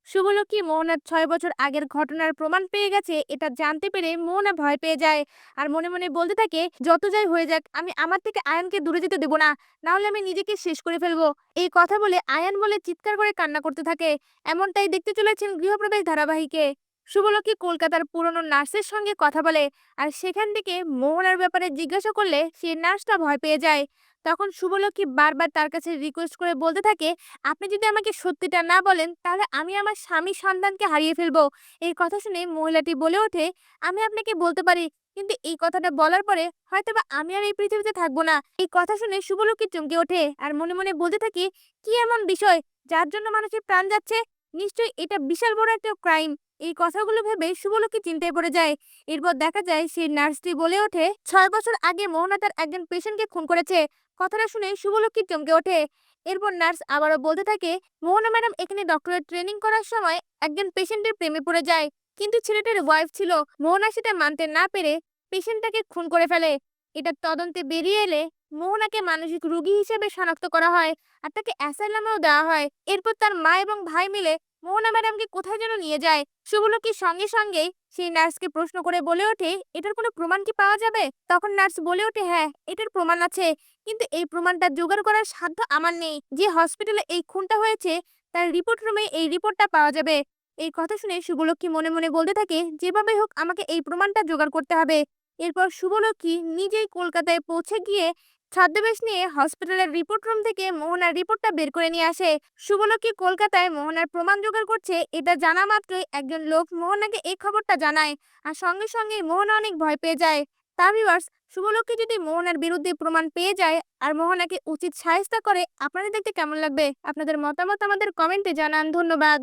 শুভলক্ষ্মী মোহনার ৬ বছর আগের ঘটনার প্রমাণ পেয়ে গেছে এটা জানতে পেরে মোহনা ভয় পেয়ে যায়। আর মনে মনে বলতে থাকে, যত যাই হয়ে যাক আমি আমার থেকে আয়ানকে দূরে যেতে দেবো না, না হলে আমি নিজেকে শেষ করে ফেলবো। এই কথা বলে আয়ান বলে চিৎকার করে কান্না করতে থাকে। এমনটাই দেখতে চলেছেন গৃহপ্রবেশ ধারাবাহিকে। শুভলক্ষ্মী কলকাতার পুরনো নার্সের সঙ্গে কথা বলে, আর সেখান থেকে মোহনার ব্যাপারে জিজ্ঞাসা করলে সেই নার্সটা ভয় পেয়ে যায়। তখন শুভলক্ষ্মী বারবার তার কাছে রিকোয়েস্ট করে বলতে থাকে, আপনি যদি আমাকে সত্যিটা না বলেন তাহলে আমি আমার স্বামী সন্তানকে হারিয়ে ফেলবো। এই কথা শুনে মহিলাটি বলে ওঠে, আমি আপনাকে বলতে পারি, কিন্তু এই কথাটা বলার পরে হয়তোবা আমি আর এই পৃথিবীতে থাকবো না। এই কথা শুনে শুভলক্ষ্মী চমকে ওঠে আর মনে মনে বলতে থাকি, কি এমন বিষয় যার জন্য মানুষের প্রাণ যাচ্ছে? নিশ্চয়ই এটা বিশাল বড় একটা ক্রাইম। এই কথাগুলো ভেবে শুভলক্ষ্মী চিন্তায় পড়ে যায়। এরপর দেখা যায় সেই নার্সটি বলে ওঠে, ৬ বছর আগে মোহনা তার একজন পেশেন্টকে খুন করেছে। কথাটা শুনে শুভলক্ষ্মী চমকে ওঠে। এরপর নার্স আবারও বলতে থাকে, মোহনা ম্যাডাম এখানে ডক্টরের ট্রেনিং করার সময় একজন পেশেন্টের প্রেমে পড়ে যায়, কিন্তু ছেলেটার ওয়াইফ ছিল। মোহনা সেটা মানতে না পেরে পেশেন্টটাকে খুন করে ফেলে। এটা তদন্তে বেরিয়ে এলে মোহনাকে মানসিক রোগী হিসেবে শনাক্ত করা হয় আর তাকে অ্যাসাইলামেও দেওয়া হয়। এরপর তার মা এবং ভাই মিলে মোহনা ম্যাডামকে কোথায় যেন নিয়ে যায়। শুভলক্ষ্মীর সঙ্গে সঙ্গেই সেই নার্সকে প্রশ্ন করে বলে ওঠে, এটার কোনো প্রমাণ কি পাওয়া যাবে? তখন নার্স বলে ওঠে, হ্যাঁ এটার প্রমাণ আছে, কিন্তু এই প্রমাণটা জোগাড় করার সাধ্য আমার নেই। যে হসপিটালে এই খুনটা হয়েছে তার রিপোর্ট রুমে এই রিপোর্টটা পাওয়া যাবে। এই কথা শুনে শুভলক্ষ্মী মনে মনে বলতে থাকে, যেভাবে হোক আমাকে এই প্রমাণটা জোগাড় করতে হবে। এরপর শুভলক্ষ্মী নিজেই কলকাতায় পৌঁছে গিয়ে ছদ্মবেশ নিয়ে হসপিটালের রিপোর্ট রুম থেকে মোহনার রিপোর্টটা বের করে নিয়ে আসে। শুভলক্ষ্মী কলকাতায় মোহনার প্রমাণ জোগাড় করছে এটা জানা মাত্রই একজন লোক মোহনাকে এই খবরটা জানায়, আর সঙ্গে সঙ্গে মোহনা অনেক ভয় পেয়ে যায়। তা ভিউয়ার্স, শুভলক্ষ্মী যদি মোহনার বিরুদ্ধে প্রমাণ পেয়ে যায় আর মোহনাকে উচিত শায়েস্তা করে, আপনাদের দেখতে কেমন লাগবে? আপনাদের মতামত আমাদের কমেন্টে জানান। ধন্যবাদ।